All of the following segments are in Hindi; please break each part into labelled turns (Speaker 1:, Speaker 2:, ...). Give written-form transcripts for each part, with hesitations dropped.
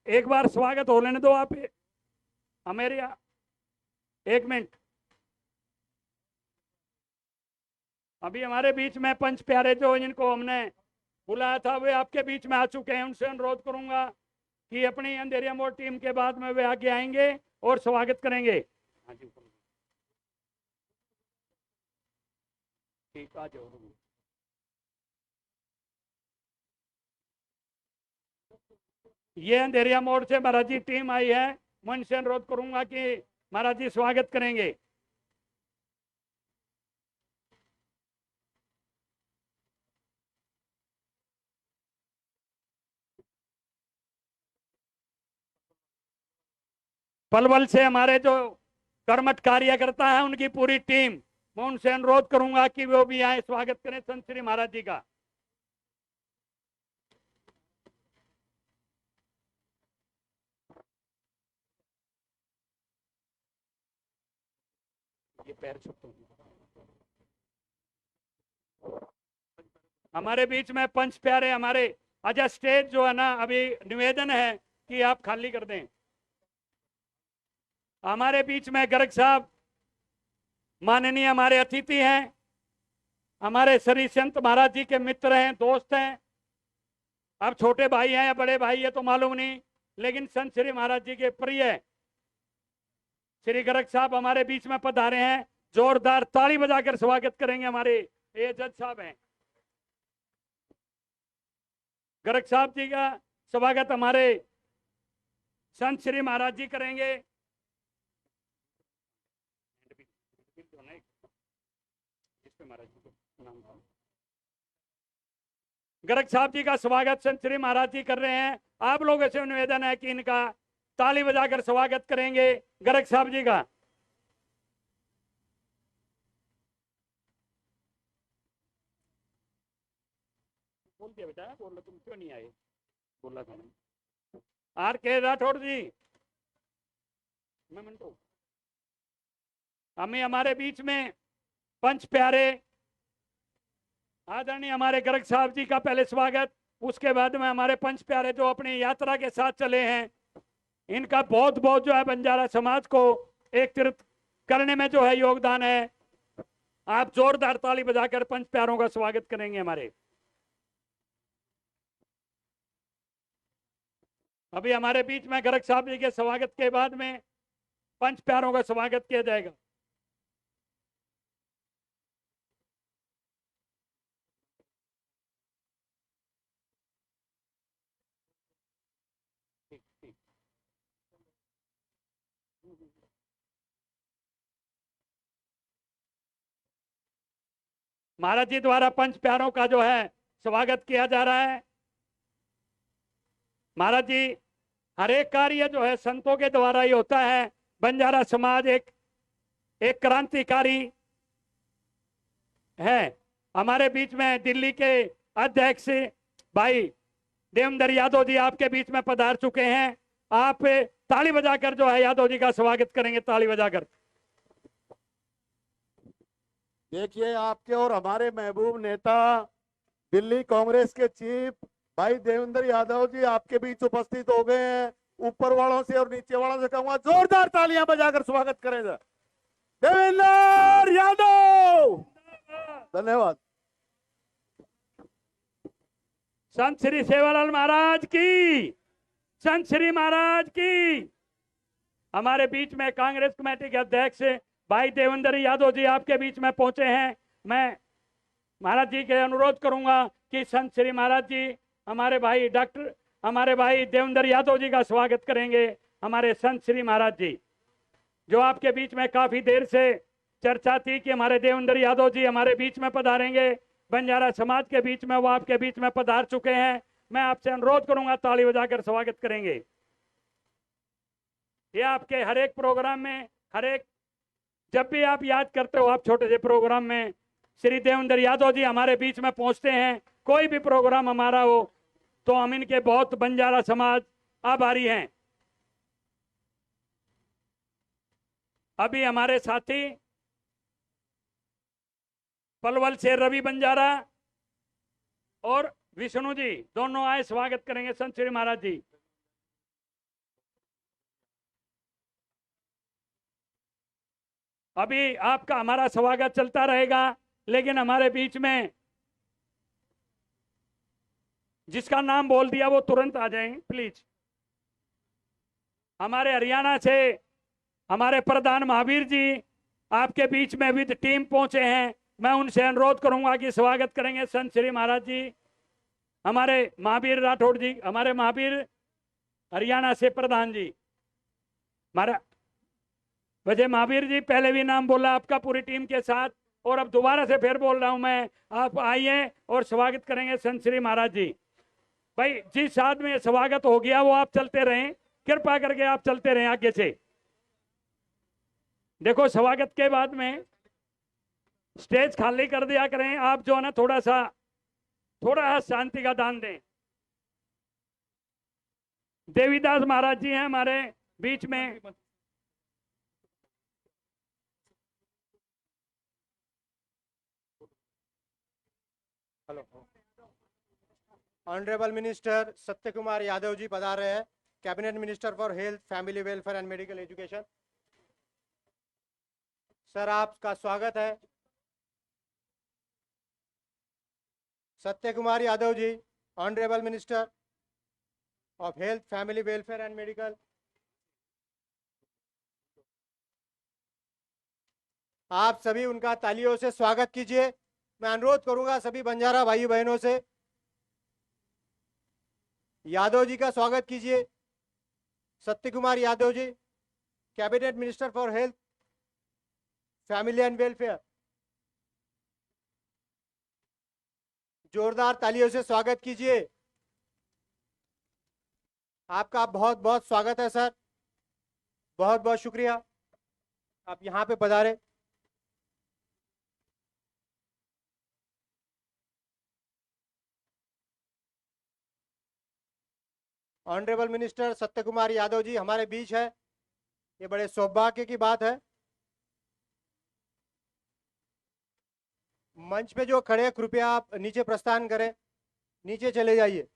Speaker 1: एक बार स्वागत हो लेने दो आप हमारे यहाँ। एक मिनट, अभी हमारे बीच में पंच प्यारे जो जिनको हमने बुलाया था वे आपके बीच में आ चुके हैं। उनसे अनुरोध करूंगा कि अपनी अंधेरिया मोड़ टीम के बाद में वे आगे आएंगे और स्वागत करेंगे। हाँ जी, ठीक, आ जाओ। ये अंधेरिया मोड़ से महाराज जी टीम आई है। मैं इनसे अनुरोध करूंगा कि महाराज जी स्वागत करेंगे। पलवल से हमारे जो कर्मठ कार्यकर्ता है उनकी पूरी टीम, मैं उनसे अनुरोध करूंगा कि वो भी आए, स्वागत करें संत श्री महाराज जी का। ये पैर छुपते हमारे बीच में पंच प्यारे हमारे अजय स्टेज जो है ना, अभी निवेदन है कि आप खाली कर दें। हमारे बीच में गर्ग साहब माननीय हमारे अतिथि हैं, हमारे श्री संत महाराज जी के मित्र हैं, दोस्त हैं। अब छोटे भाई हैं या बड़े भाई है तो मालूम नहीं, लेकिन संत श्री महाराज जी के प्रिय श्री गर्ग साहब हमारे बीच में पधारे हैं। जोरदार ताली बजाकर स्वागत करेंगे। हमारे ये जज साहब हैं, गर्ग साहब जी का स्वागत हमारे संत श्री महाराज जी करेंगे। गर्ग साहब जी का स्वागत संत श्री महाराज जी कर रहे हैं। आप लोगों से निवेदन है कि इनका ताली बजाकर स्वागत करेंगे गर्ग साहब जी का। बोल दिया बेटा, बोल तुम क्यों नहीं आए? बोला था आर के राठौड़ जी। मैं मिनटो हमें हमारे बीच में पंच प्यारे आदरणीय हमारे गर्ग साहब जी का पहले स्वागत, उसके बाद में हमारे पंच प्यारे जो अपनी यात्रा के साथ चले हैं, इनका बहुत बहुत जो है बंजारा समाज को एकत्रित करने में जो है योगदान है। आप जोरदार ताली बजाकर पंच प्यारों का स्वागत करेंगे हमारे। अभी हमारे बीच में गर्ग साहब जी के स्वागत के बाद में पंच प्यारों का स्वागत किया जाएगा। महाराज जी द्वारा पंच प्यारों का जो है स्वागत किया जा रहा है। महाराज जी हर एक कार्य जो है संतों के द्वारा ही होता है। बंजारा समाज एक क्रांतिकारी है। हमारे बीच में दिल्ली के अध्यक्ष भाई देवेंद्र यादव जी आपके बीच में पधार चुके हैं। आप ताली बजाकर जो है यादव जी का स्वागत करेंगे, ताली बजाकर।
Speaker 2: देखिए, आपके और हमारे महबूब नेता दिल्ली कांग्रेस के चीफ भाई देवेंद्र यादव जी आपके बीच उपस्थित हो गए हैं। ऊपर वालों से और नीचे वालों से कहूंगा जोरदार तालियां बजाकर स्वागत करें देवेंद्र यादव। धन्यवाद।
Speaker 1: संत श्री सेवालाल महाराज की, संत श्री महाराज की। हमारे बीच में कांग्रेस कमेटी के अध्यक्ष भाई देवेंद्र यादव जी आपके बीच में पहुंचे हैं। मैं महाराज जी के अनुरोध करूंगा कि संत श्री महाराज जी हमारे भाई हमारे भाई देवेंद्र यादव जी का स्वागत करेंगे। हमारे संत श्री महाराज जी जो आपके बीच में काफी देर से चर्चा थी कि हमारे देवेंद्र यादव जी हमारे बीच में पधारेंगे, बंजारा समाज के बीच में, वो आपके बीच में पधार चुके हैं। मैं आपसे अनुरोध करूंगा ताली बजाकर स्वागत करेंगे। ये आपके हर एक प्रोग्राम में, हर एक जब भी आप याद करते हो, आप छोटे से प्रोग्राम में श्री देवेंद्र यादव जी हमारे बीच में पहुंचते हैं। कोई भी प्रोग्राम हमारा हो तो हम इनके बहुत बंजारा समाज आभारी हैं। अभी हमारे साथी पलवल से रवि बंजारा और विष्णु जी दोनों आए, स्वागत करेंगे संत श्री महाराज जी। अभी आपका हमारा स्वागत चलता रहेगा, लेकिन हमारे बीच में जिसका नाम बोल दिया वो तुरंत आ जाएं प्लीज। हमारे हरियाणा से हमारे प्रधान महावीर जी आपके बीच में विद टीम पहुंचे हैं। मैं उनसे अनुरोध करूंगा कि स्वागत करेंगे संत श्री महाराज जी। हमारे महावीर राठौड़ जी, हमारे महावीर हरियाणा से प्रधान जी, हमारा वजह महावीर जी पहले भी नाम बोला आपका पूरी टीम के साथ, और अब दोबारा से फिर बोल रहा हूं मैं, आप आइए और स्वागत करेंगे संत श्री महाराज जी। भाई जिस आदमी में स्वागत हो गया वो आप चलते रहें, कृपा करके आप चलते रहें आगे से। देखो स्वागत के बाद में स्टेज खाली कर दिया करें, आप जो है ना थोड़ा सा शांति का दान दें। देवीदास महाराज जी हैं हमारे बीच में।
Speaker 3: हेलो, ऑनरेबल मिनिस्टर सत्य कुमार यादव जी पधार रहे हैं, cabinet minister for health, family welfare and medical education. Sir आपका स्वागत है। Satya Kumar Yadav ji, honourable minister of health, family welfare and medical. आप सभी उनका तालियों से स्वागत कीजिए। मैं अनुरोध करूंगा सभी बंजारा भाई बहनों से, यादव जी का स्वागत कीजिए। Satya Kumar Yadav ji, cabinet minister for health, family and welfare. जोरदार तालियों से स्वागत कीजिए। आपका बहुत बहुत स्वागत है सर, बहुत बहुत शुक्रिया आप यहाँ पे पधारे। ऑनरेबल मिनिस्टर सत्य कुमार यादव जी हमारे बीच है, ये बड़े सौभाग्य की बात है। मंच पे जो खड़े हैं कृपया आप नीचे प्रस्थान करें, नीचे चले जाइए।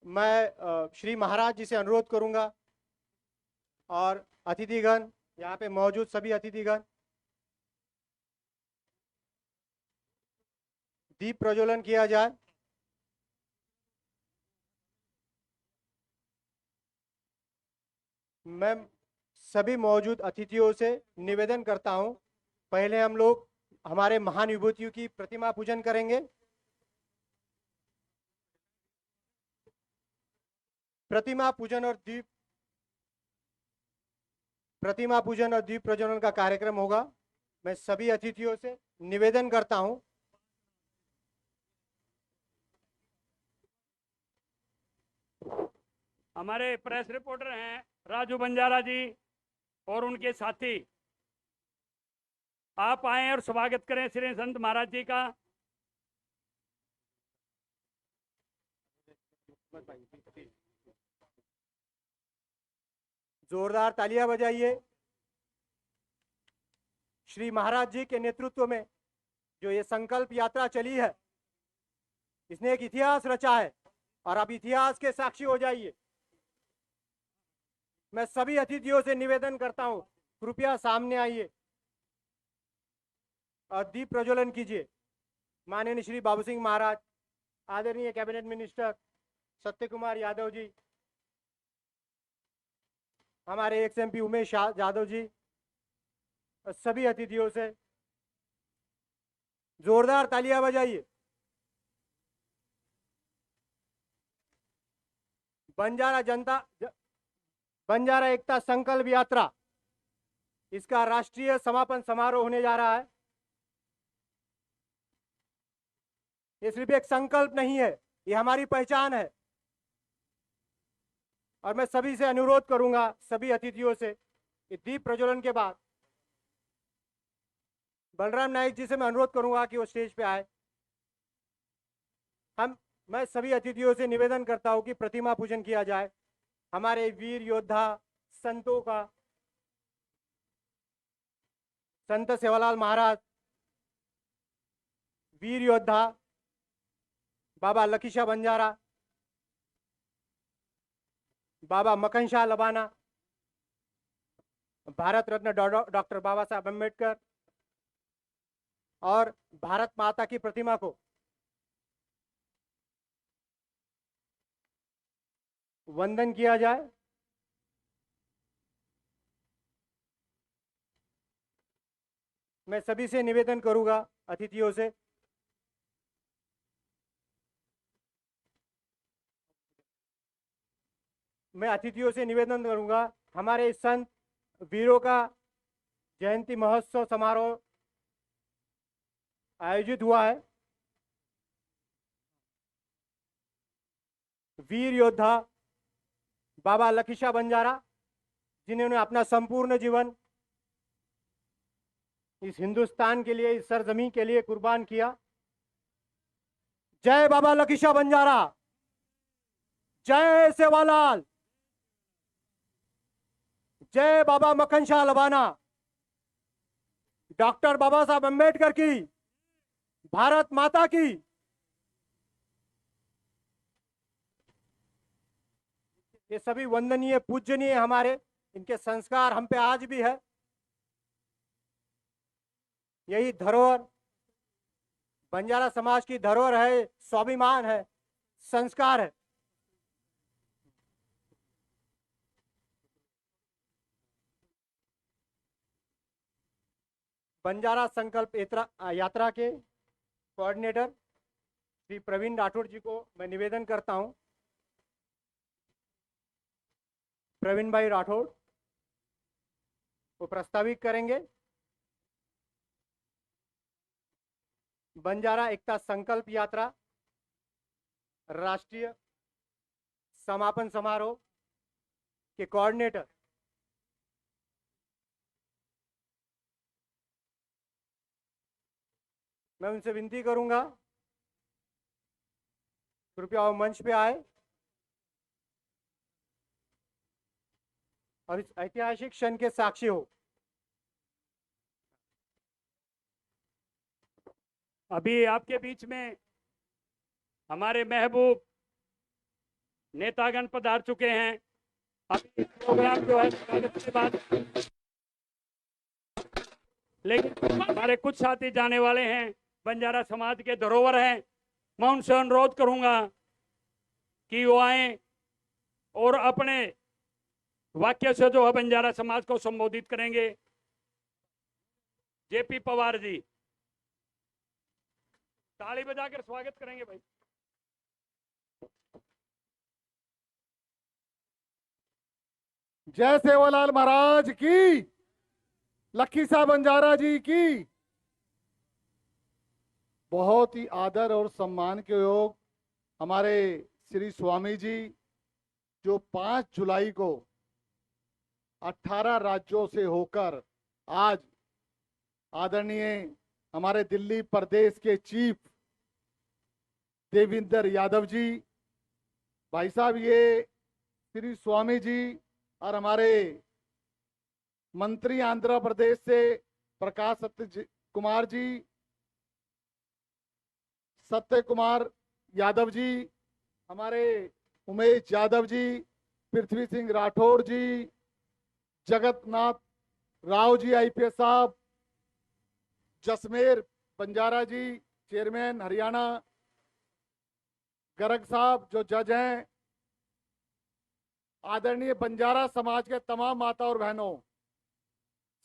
Speaker 3: मैं श्री महाराज जी से अनुरोध करूंगा और अतिथिगण, यहाँ पे मौजूद सभी अतिथिगण, दीप प्रज्वलन किया जाए। मैं सभी मौजूद अतिथियों से निवेदन करता हूं, पहले हम लोग हमारे महान विभूतियों की प्रतिमा पूजन करेंगे। प्रतिमा पूजन और दीप प्रज्वलन का कार्यक्रम होगा। मैं सभी अतिथियों से निवेदन करता हूं,
Speaker 1: हमारे प्रेस रिपोर्टर हैं राजू बंजारा जी और उनके साथी, आप आए और स्वागत करें श्री संत महाराज जी का।
Speaker 3: जोरदार तालियां बजाइए। श्री महाराज जी के नेतृत्व में जो ये संकल्प यात्रा चली है, इसने एक इतिहास रचा है और आप इतिहास के साक्षी हो जाइए। मैं सभी अतिथियों से निवेदन करता हूं, कृपया सामने आइए और दीप प्रज्वलन कीजिए। माननीय श्री बाबू सिंह महाराज, आदरणीय कैबिनेट मिनिस्टर सत्य कुमार यादव जी, हमारे एक्स एमपी उमेश यादव जी, सभी अतिथियों से जोरदार तालियां बजाइए। बंजारा एकता संकल्प यात्रा, इसका राष्ट्रीय समापन समारोह होने जा रहा है। ये सिर्फ एक संकल्प नहीं है, ये हमारी पहचान है। और मैं सभी से अनुरोध करूंगा, सभी अतिथियों से, कि दीप प्रज्वलन के बाद बलराम नाइक जी से मैं अनुरोध करूंगा कि वो स्टेज पे आए। मैं सभी अतिथियों से निवेदन करता हूं कि प्रतिमा पूजन किया जाए। हमारे वीर योद्धा संतों का, संत सेवालाल महाराज, वीर योद्धा बाबा लखीशा बंजारा, बाबा मक्खन शाह लबाना, भारत रत्न डॉक्टर बाबा साहब अम्बेडकर और भारत माता की प्रतिमा को वंदन किया जाए। मैं सभी से निवेदन करूंगा, अतिथियों से, निवेदन करूंगा, हमारे इस संत वीरों का जयंती महोत्सव समारोह आयोजित हुआ है। वीर योद्धा बाबा लकी शाह बंजारा, जिन्होंने अपना संपूर्ण जीवन इस हिंदुस्तान के लिए, इस सरजमीन के लिए कुर्बान किया। जय बाबा लकी शाह बंजारा, जय सेवालाल, जय बाबा मक्खन शाह लबाना, डॉक्टर बाबा साहब अम्बेडकर की, भारत माता की। ये सभी वंदनीय पूजनीय हमारे, इनके संस्कार हम पे आज भी है। यही धरोहर, बंजारा समाज की धरोहर है, स्वाभिमान है, संस्कार है। बंजारा संकल्प यात्रा के कोऑर्डिनेटर श्री प्रवीण राठौड़ जी को मैं निवेदन करता हूं, प्रवीण भाई राठौड़ वो प्रस्तावित करेंगे। बंजारा एकता संकल्प यात्रा राष्ट्रीय समापन समारोह के कोऑर्डिनेटर मैं उनसे विनती करूंगा, कृपया वो मंच पे आए और इस ऐतिहासिक क्षण के साक्षी हो।
Speaker 1: अभी आपके बीच में हमारे महबूब नेतागण पधार चुके हैं। अभी प्रोग्राम जो है के बाद, लेकिन हमारे कुछ साथी जाने वाले हैं, बंजारा समाज के धरोहर हैं। मैं उनसे अनुरोध करूंगा कि वो आए और अपने वाक्य से जो है बंजारा समाज को संबोधित करेंगे। जेपी पवार जी ताली बजाकर स्वागत करेंगे भाई।
Speaker 2: जय सेवालाल महाराज की, लकी शाह बंजारा जी की। बहुत ही आदर और सम्मान के योग हमारे श्री स्वामी जी, जो 5 जुलाई को 18 राज्यों से होकर आज आदरणीय हमारे दिल्ली प्रदेश के चीफ देवेंद्र यादव जी, भाई साहब, ये श्री स्वामी जी और हमारे मंत्री आंध्र प्रदेश से प्रकाश सत्य कुमार यादव जी, हमारे उमेश यादव जी, पृथ्वी सिंह राठौर जी, जगन्नाथ राव जी आईपीएस साहब, जसमेर बंजारा जी चेयरमैन हरियाणा, गर्ग साहब जो जज हैं, आदरणीय बंजारा समाज के तमाम माता और बहनों,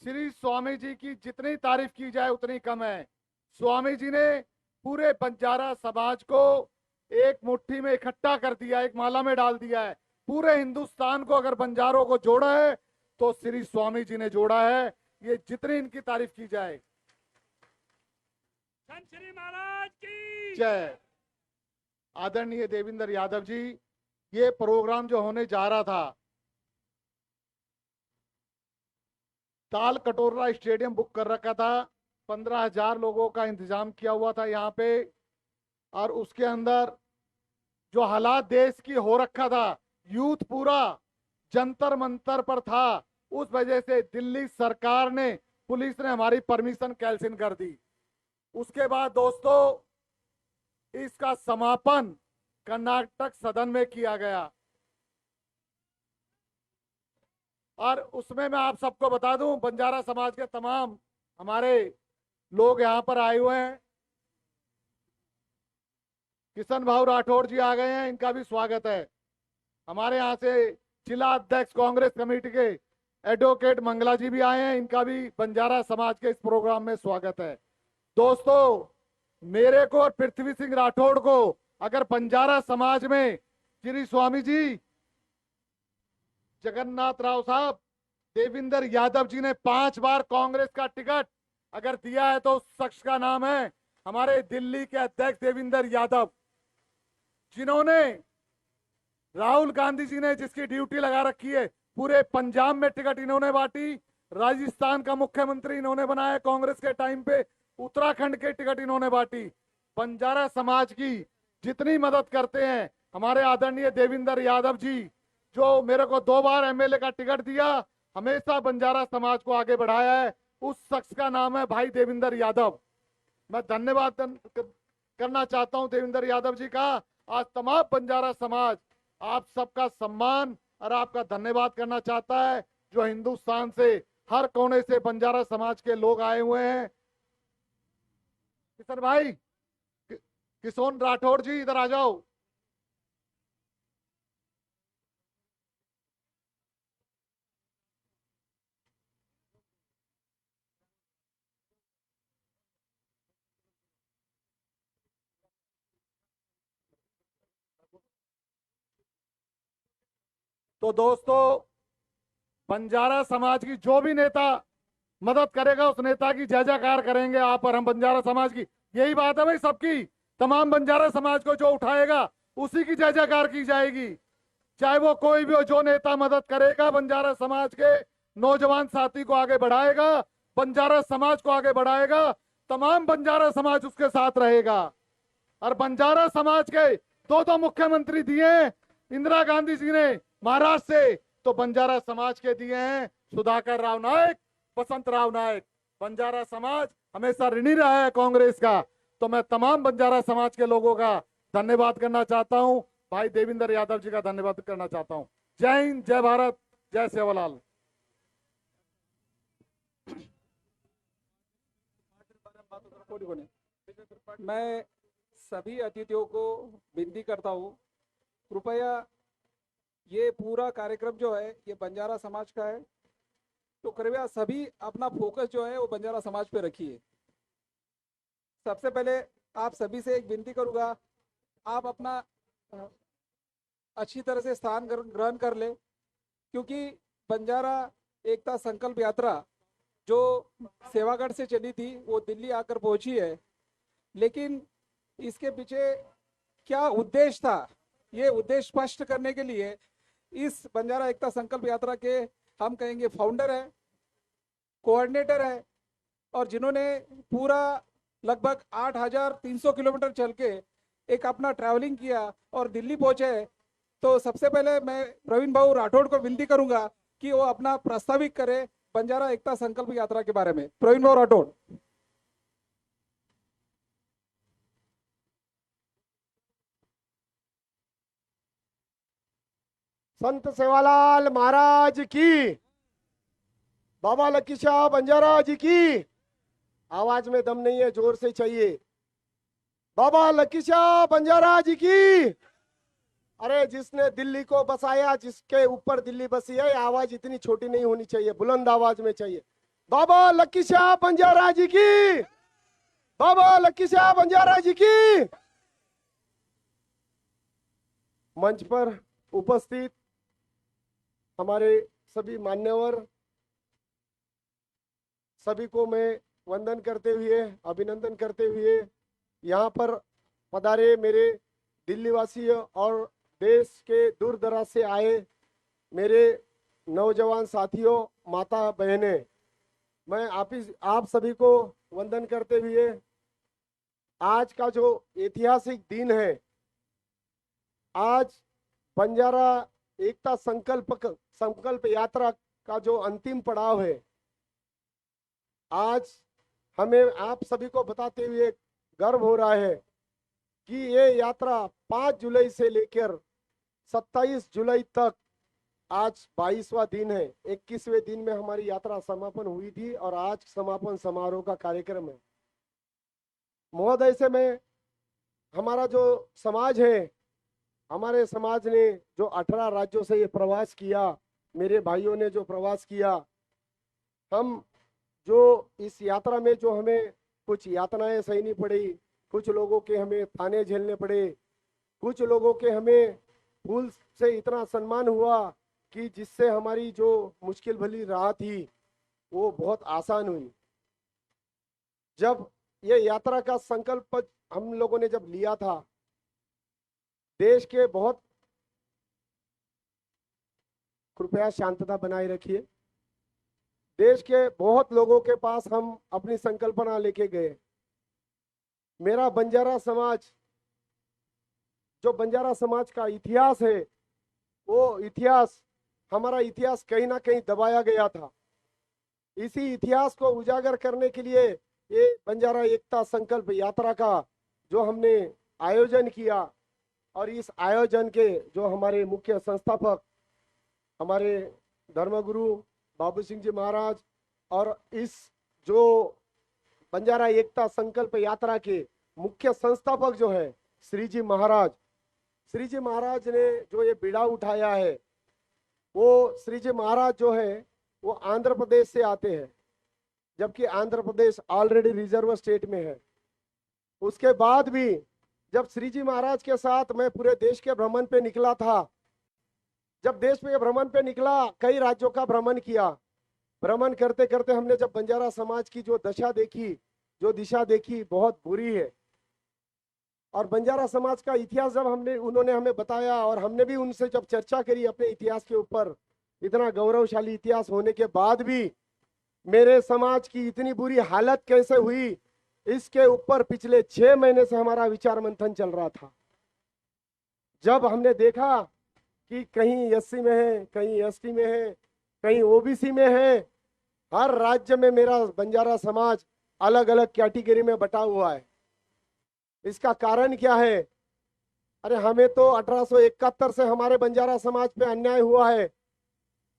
Speaker 2: श्री स्वामी जी की जितनी तारीफ की जाए उतनी कम है। स्वामी जी ने पूरे बंजारा समाज को एक मुट्ठी में इकट्ठा कर दिया, एक माला में डाल दिया है। पूरे हिंदुस्तान को अगर बंजारों को जोड़ा है तो श्री स्वामी जी ने जोड़ा है। ये जितनी इनकी तारीफ की जाए।
Speaker 1: संत श्री महाराज की
Speaker 2: जय। आदरणीय देवेंद्र यादव जी, ये प्रोग्राम जो होने जा रहा था, ताल कटोरा स्टेडियम बुक कर रखा था, 15,000 लोगों का इंतजाम किया हुआ था यहाँ पे, और उसके अंदर जो हालात देश की हो रखा था, यूथ पूरा जंतर मंतर पर था, उस वजह से दिल्ली सरकार ने, पुलिस ने हमारी परमिशन कैंसिल कर दी। उसके बाद दोस्तों इसका समापन कर्नाटक सदन में किया गया। और उसमें मैं आप सबको बता दूं, बंजारा समाज के तमाम हमारे लोग यहाँ पर आए हुए हैं। किशन भाऊ राठौड़ जी आ गए हैं, इनका भी स्वागत है। हमारे यहाँ से जिला अध्यक्ष कांग्रेस कमेटी के एडवोकेट मंगला जी भी आए हैं, इनका भी बंजारा समाज के इस प्रोग्राम में स्वागत है। दोस्तों, मेरे को और पृथ्वी सिंह राठौड़ को अगर बंजारा समाज में श्री स्वामी जी, जगन्नाथ राव साहब, देविंदर यादव जी ने 5 बार कांग्रेस का टिकट अगर दिया है तो उस शख्स का नाम है हमारे दिल्ली के अध्यक्ष देविंदर यादव, जिन्होंने राहुल गांधी जी ने जिसकी ड्यूटी लगा रखी है, पूरे पंजाब में टिकट इन्होंने बांटी, राजस्थान का मुख्यमंत्री इन्होंने बनाया कांग्रेस के टाइम पे, उत्तराखंड के टिकट इन्होंने बांटी। बंजारा समाज की जितनी मदद करते हैं हमारे आदरणीय देविंदर यादव जी, जो मेरे को 2 बार एमएलए का टिकट दिया, हमेशा बंजारा समाज को आगे बढ़ाया है, उस शख्स का नाम है भाई देविंदर यादव। मैं धन्यवाद करना चाहता हूं देविंदर यादव जी का। आज तमाम बंजारा समाज आप सबका सम्मान और आपका धन्यवाद करना चाहता है, जो हिंदुस्तान से हर कोने से बंजारा समाज के लोग आए हुए हैं। किशन भाई, किशोर राठौड़ जी इधर आ जाओ। तो दोस्तों, बंजारा समाज की जो भी नेता मदद करेगा उस नेता की जय जयकार करेंगे आप और हम। बंजारा समाज की यही बात है भाई, सबकी, तमाम बंजारा समाज को जो उठाएगा उसी की जय जयकार की जाएगी, चाहे वो कोई भी हो। जो नेता मदद करेगा बंजारा समाज के नौजवान साथी को आगे बढ़ाएगा, बंजारा समाज को आगे बढ़ाएगा, तमाम बंजारा समाज उसके साथ रहेगा। और बंजारा समाज के 2 मुख्यमंत्री दिए हैं इंदिरा गांधी जी ने महाराष्ट्र से, तो बंजारा समाज के दिए हैं सुधाकर राव नायक, वसंत राव नायक। बंजारा समाज हमेशा ऋणी रहा है कांग्रेस का, तो मैं तमाम बंजारा समाज के लोगों का धन्यवाद करना चाहता हूं, भाई देविंदर यादव जी का धन्यवाद करना चाहता हूं। जय हिंद, जय भारत, जय सेवालाल।
Speaker 4: मैं सभी अतिथियों को विनती करता हूँ, कृपया ये पूरा कार्यक्रम जो है ये बंजारा समाज का है, तो कृपया सभी अपना फोकस जो है वो बंजारा समाज पे रखिए। सबसे पहले आप सभी से एक विनती करूँगा, आप अपना अच्छी तरह से स्थान ग्रहण कर ले, क्योंकि बंजारा एकता संकल्प यात्रा जो सेवागढ़ से चली थी वो दिल्ली आकर पहुंची है, लेकिन इसके पीछे क्या उद्देश्य था, ये उद्देश्य स्पष्ट करने के लिए इस बंजारा एकता संकल्प यात्रा के हम कहेंगे फाउंडर है, कोऑर्डिनेटर है, और जिन्होंने पूरा लगभग 8,300 किलोमीटर चल के एक अपना ट्रैवलिंग किया और दिल्ली पहुंचे। तो सबसे पहले मैं प्रवीण भाऊ राठौड़ को विनती करूंगा कि वो अपना प्रस्तावित करे बंजारा एकता संकल्प यात्रा के बारे में। प्रवीण भाऊ राठौड़।
Speaker 5: संत सेवालाल महाराज की, बाबा लकी शाह बंजारा जी की। आवाज में दम नहीं है, जोर से चाहिए। बाबा लकी शाह बंजारा जी की। अरे जिसने दिल्ली को बसाया, जिसके ऊपर दिल्ली बसी है, आवाज इतनी छोटी नहीं होनी चाहिए, बुलंद आवाज में चाहिए। बाबा लकी शाह बंजारा जी की, बाबा लकी शाह बंजारा जी की। मंच पर उपस्थित हमारे सभी मान्यवर, सभी को मैं वंदन करते हुए, अभिनंदन करते हुए, यहाँ पर पधारे मेरे दिल्ली वासी और देश के दूर दराज से आए मेरे नौजवान साथियों, माता बहनें, मैं आप सभी को वंदन करते हुए, आज का जो ऐतिहासिक दिन है, आज बंजारा एकता संकल्प यात्रा का जो अंतिम पड़ाव है, आज हमें आप सभी को बताते हुए गर्व हो रहा है कि ये यात्रा 5 जुलाई से लेकर 27 जुलाई तक आज 22वां दिन है। 21वें दिन में हमारी यात्रा समापन हुई थी और आज समापन समारोह का कार्यक्रम है। महोदय से मैं, हमारा जो समाज है, हमारे समाज ने जो 18 राज्यों से ये प्रवास किया, मेरे भाइयों ने जो प्रवास किया, हम जो इस यात्रा में जो हमें कुछ यातनाएं सहनी पड़ी, कुछ लोगों के हमें ताने झेलने पड़े, कुछ लोगों के हमें फूल से इतना सम्मान हुआ कि जिससे हमारी जो मुश्किल भली राह थी वो बहुत आसान हुई। जब ये यात्रा का संकल्प हम लोगों ने जब लिया था, देश के बहुत, कृपया शांतता बनाए रखिए, देश के बहुत लोगों के पास हम अपनी संकल्पना लेके गए। मेरा बंजारा समाज, जो बंजारा समाज का इतिहास है, वो इतिहास, हमारा इतिहास कहीं ना कहीं दबाया गया था। इसी इतिहास को उजागर करने के लिए ये बंजारा एकता संकल्प यात्रा का जो हमने आयोजन किया, और इस आयोजन के जो हमारे मुख्य संस्थापक, हमारे धर्मगुरु बाबू सिंह जी महाराज, और इस जो बंजारा एकता संकल्प यात्रा के मुख्य संस्थापक जो है श्री जी महाराज, श्री जी महाराज ने जो ये बीड़ा उठाया है, वो श्री जी महाराज जो है वो आंध्र प्रदेश से आते हैं, जबकि Andhra Pradesh already reserve state में है। उसके बाद भी जब श्री जी महाराज के साथ मैं पूरे देश के भ्रमण पे निकला था, जब देश में भ्रमण पे निकला, कई राज्यों का भ्रमण किया, भ्रमण करते करते हमने जब बंजारा समाज की जो दशा देखी, जो दिशा देखी, बहुत बुरी है। और बंजारा समाज का इतिहास जब उन्होंने हमें बताया और हमने भी उनसे जब चर्चा करी अपने इतिहास के ऊपर, इतना गौरवशाली इतिहास होने के बाद भी मेरे समाज की इतनी बुरी हालत कैसे हुई, इसके ऊपर पिछले 6 महीने से हमारा विचार मंथन चल रहा था। जब हमने देखा कि कहीं एससी में है, कहीं एसटी में है, कहीं ओबीसी में है, हर राज्य में मेरा बंजारा समाज अलग अलग कैटेगरी में बटा हुआ है। इसका कारण क्या है? अरे हमें तो 1871 से हमारे बंजारा समाज पे अन्याय हुआ है।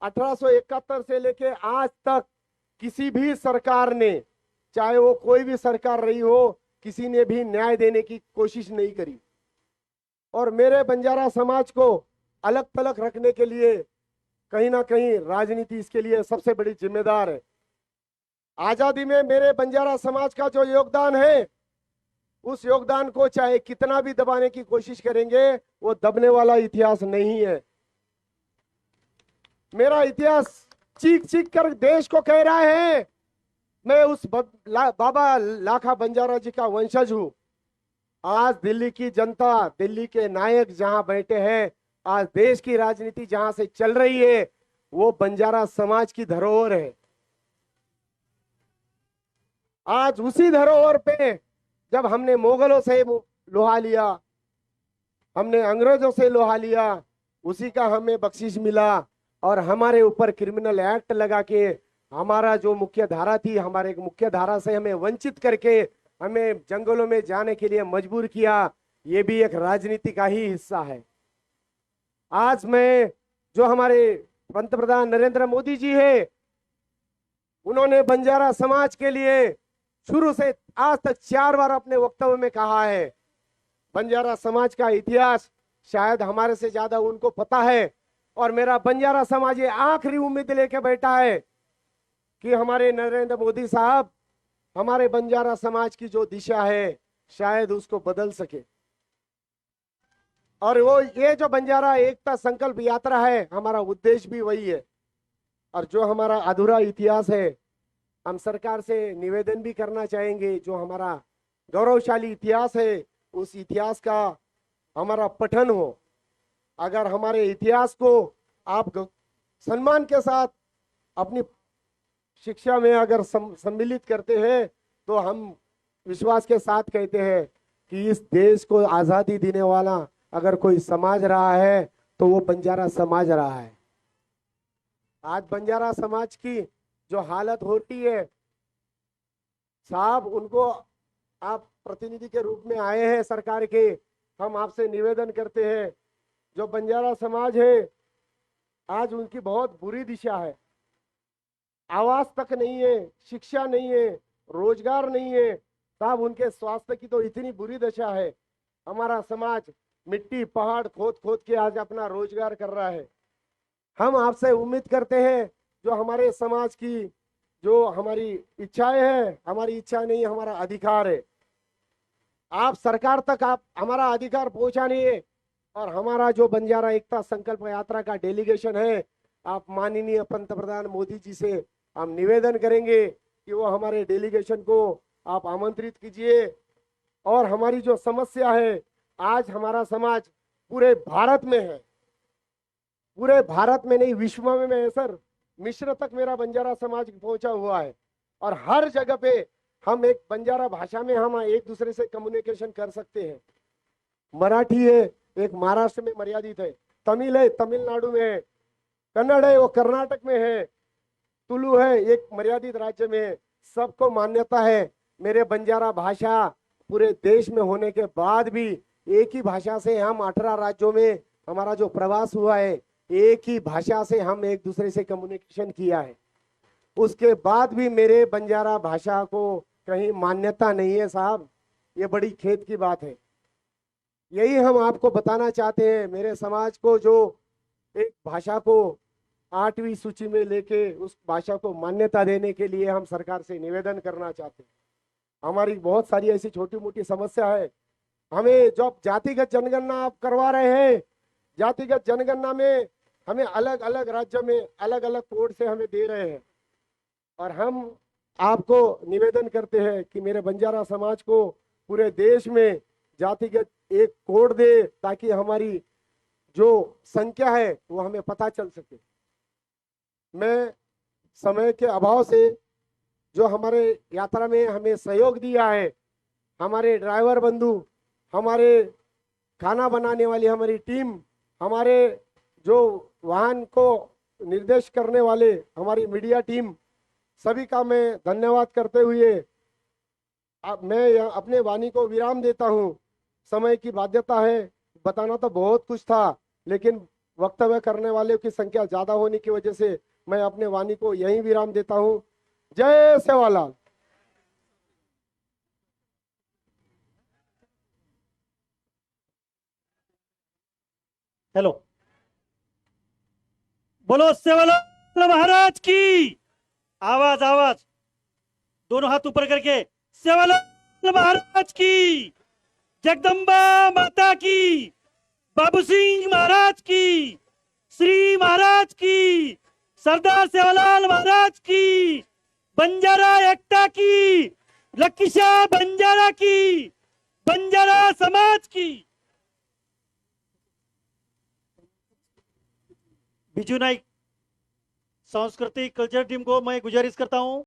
Speaker 5: 1871 से लेके आज तक किसी भी सरकार ने, चाहे वो कोई भी सरकार रही हो, किसी ने भी न्याय देने की कोशिश नहीं करी। और मेरे बंजारा समाज को अलग थलग रखने के लिए कहीं ना कहीं राजनीति इसके लिए सबसे बड़ी जिम्मेदार है। आजादी में मेरे बंजारा समाज का जो योगदान है, उस योगदान को चाहे कितना भी दबाने की कोशिश करेंगे, वो दबने वाला इतिहास नहीं है। मेरा इतिहास चीख चीख कर देश को कह रहा है, मैं उस बाबा लाखा बंजारा जी का वंशज हूं। आज दिल्ली की जनता, दिल्ली के नायक जहां बैठे हैं, आज देश की राजनीति जहां से चल रही है, वो बंजारा समाज की धरोहर है। आज उसी धरोहर पे जब हमने मुगलों से लोहा लिया, हमने अंग्रेजों से लोहा लिया, उसी का हमें बख्शिश मिला और हमारे ऊपर क्रिमिनल एक्ट लगा के हमारा जो मुख्य धारा थी, हमारे मुख्य धारा से हमें वंचित करके हमें जंगलों में जाने के लिए मजबूर किया। ये भी एक राजनीति का ही हिस्सा है। आज मैं, जो हमारे पंतप्रधान नरेंद्र मोदी जी है, उन्होंने बंजारा समाज के लिए शुरू से आज तक 4 बार अपने वक्तव्य में कहा है। बंजारा समाज का इतिहास शायद हमारे से ज्यादा उनको पता है, और मेरा बंजारा समाज ये आखिरी उम्मीद लेके बैठा है कि हमारे नरेंद्र मोदी साहब हमारे बंजारा समाज की जो दिशा है शायद उसको बदल सके। और वो ये जो बंजारा एकता संकल्प यात्रा है, हमारा उद्देश्य भी वही है। और जो हमारा अधूरा इतिहास है, हम सरकार से निवेदन भी करना चाहेंगे, जो हमारा गौरवशाली इतिहास है, उस इतिहास का हमारा पठन हो। अगर हमारे इतिहास को आप सम्मान के साथ अपनी शिक्षा में अगर सम्मिलित करते हैं, तो हम विश्वास के साथ कहते हैं कि इस देश को आजादी देने वाला अगर कोई समाज रहा है तो वो बंजारा समाज रहा है। आज बंजारा समाज की जो हालत होती है, साहब उनको आप प्रतिनिधि के रूप में आए हैं सरकार के, हम आपसे निवेदन करते हैं, जो बंजारा समाज है आज उनकी बहुत बुरी दिशा है। आवास तक नहीं है, शिक्षा नहीं है, रोजगार नहीं है। साहब उनके स्वास्थ्य की तो इतनी बुरी दशा है। हमारा समाज मिट्टी पहाड़ खोद खोद के आज अपना रोजगार कर रहा है। हम आपसे उम्मीद करते हैं, जो हमारे समाज की जो हमारी इच्छाएं है, हमारी इच्छा नहीं हमारा अधिकार है, आप सरकार तक आप हमारा अधिकार पहुंचानिए। और हमारा जो बंजारा एकता संकल्प यात्रा का डेलीगेशन है, आप माननीय पंतप्रधान मोदी जी से हम निवेदन करेंगे कि वो हमारे डेलीगेशन को आप आमंत्रित कीजिए। और हमारी जो समस्या है, आज हमारा समाज पूरे भारत में है, पूरे भारत में नहीं विश्व में है सर। मिस्र तक मेरा बंजारा समाज पहुंचा हुआ है और हर जगह पे हम एक बंजारा भाषा में हम एक दूसरे से कम्युनिकेशन कर सकते हैं। मराठी है एक महाराष्ट्र में मर्यादित है, तमिल है तमिलनाडु में है, कन्नड़ है वो कर्नाटक में है, तुलु है एक मर्यादित राज्य में है। सबको मान्यता है। मेरे बंजारा भाषा पूरे देश में होने के बाद भी एक ही भाषा से हम 18 राज्यों में हमारा जो प्रवास हुआ है, एक ही भाषा से हम एक दूसरे से कम्युनिकेशन किया है। उसके बाद भी मेरे बंजारा भाषा को कहीं मान्यता नहीं है साहब, ये बड़ी खेद की बात है। यही हम आपको बताना चाहते हैं। मेरे समाज को जो एक भाषा को 8वीं सूची में लेके उस भाषा को मान्यता देने के लिए हम सरकार से निवेदन करना चाहते हैं। हमारी बहुत सारी ऐसी छोटी मोटी समस्या है। हमें जब जातिगत जनगणना आप करवा रहे हैं, जातिगत जनगणना में हमें अलग अलग राज्य में अलग अलग कोड से हमें दे रहे हैं। और हम आपको निवेदन करते हैं कि मेरे बंजारा समाज को पूरे देश में जातिगत एक कोड दे, ताकि हमारी जो संख्या है वो हमें पता चल सके। मैं समय के अभाव से जो हमारे यात्रा में हमें सहयोग दिया है, हमारे ड्राइवर बंधु, हमारे खाना बनाने वाली हमारी टीम, हमारे जो वाहन को निर्देश करने वाले हमारी मीडिया टीम, सभी का मैं धन्यवाद करते हुए अब मैं अपने वाणी को विराम देता हूं। समय की बाध्यता है, बताना तो बहुत कुछ था, लेकिन वक्तव्य करने वाले की संख्या ज्यादा होने की वजह से मैं अपने वाणी को यहीं विराम देता हूं। जय सेवालाल।
Speaker 6: हेलो, बोलो सेवालाल महाराज की। आवाज आवाज, दोनों हाथ ऊपर करके, सेवालाल महाराज की, जगदम्बा माता की, बाबू सिंह महाराज की, श्री महाराज की, सरदार सेवालाल महाराज की, बंजारा एकता की, लखीशाह बंजारा की, बंजारा समाज की। बिजू नाइक सांस्कृतिक कल्चर टीम को मैं गुजारिश करता हूं